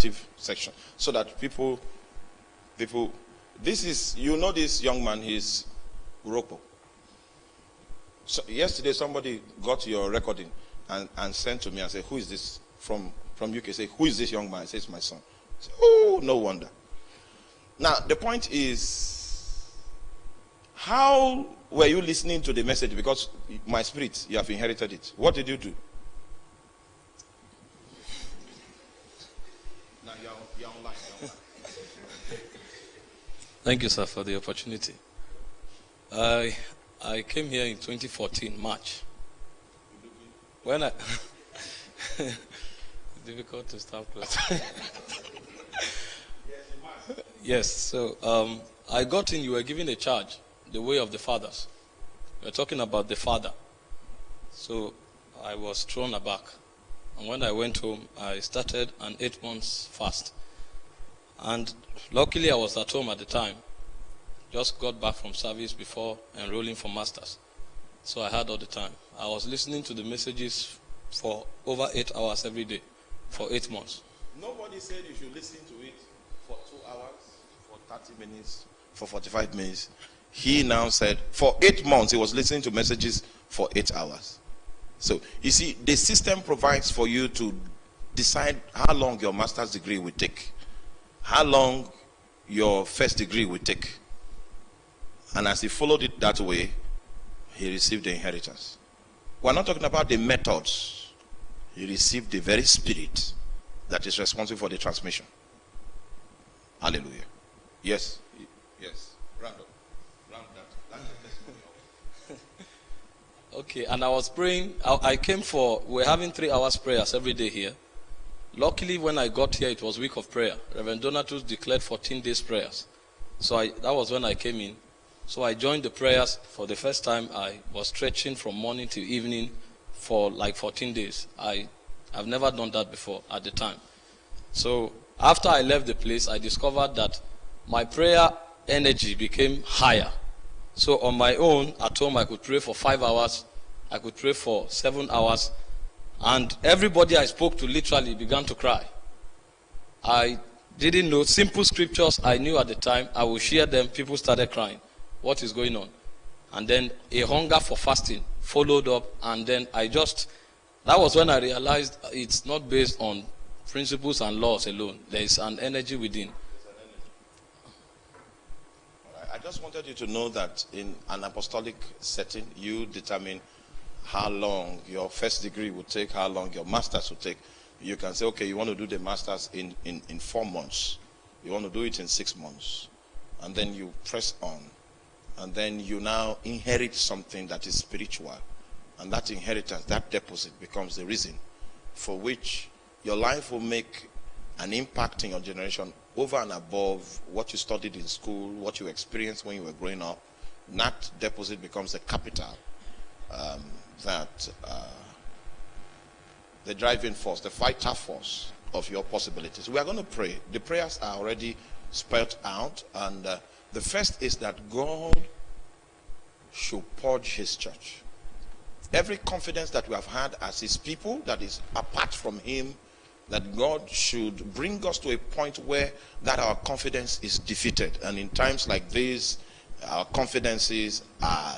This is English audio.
interactive section so that people, this is, you know this young man, he's Orokpo. So yesterday somebody got your recording and sent to me and said, who is this from UK? Say, who is this young man? I say, it's my son. I say, oh, no wonder. Now, the point is, how were you listening to the message? Because my spirit, you have inherited it. What did you do? Now, you're online. Thank you, sir, for the opportunity. I came here in 2014, March. When I... difficult to stop close. Yes, so I got in, you were given a charge, the way of the fathers. We were talking about the father. So I was thrown aback. And when I went home, I started an 8 months fast. And luckily I was at home at the time. Just got back from service before enrolling for masters. So I had all the time. I was listening to the messages for over 8 hours every day for 8 months. Nobody said you should listen to it for 2 hours, for 30 minutes, for 45 minutes. He now said for 8 months he was listening to messages for 8 hours. So you see, the system provides for you to decide how long your master's degree will take, how long your first degree will take. And as he followed it that way, he received the inheritance. We're not talking about the methods. He received the very spirit that is responsible for the transmission. Hallelujah. Yes. Yes. Round up. Round that. That's the testimony. Okay, and I was praying. I came for, we're having 3 hours prayers every day here. Luckily, when I got here, it was week of prayer. Reverend Donatus declared 14 days prayers. So that was when I came in. So I joined the prayers for the first time. I was stretching from morning to evening for like 14 days. I've never done that before at the time. So after I left the place, I discovered that my prayer energy became higher. So on my own, at home, I could pray for 5 hours. I could pray for 7 hours. And everybody I spoke to literally began to cry. I didn't know simple scriptures I knew at the time. I would share them. People started crying. What is going on? And then a hunger for fasting followed up. And then that was when I realized it's not based on principles and laws alone. There is an energy within. I just wanted you to know that in an apostolic setting, you determine how long your first degree will take, how long your master's will take. You can say, okay, you want to do the master's in 4 months. You want to do it in 6 months. And then you press on. And then you now inherit something that is spiritual. And that inheritance, that deposit becomes the reason for which your life will make an impact in your generation over and above what you studied in school, what you experienced when you were growing up. That deposit becomes the capital, the driving force, the vital force of your possibilities. We are going to pray. The prayers are already spelled out, and the first is that God should purge his church. Every confidence that we have had as his people that is apart from him, that God should bring us to a point where that our confidence is defeated. And in times like this, our confidences are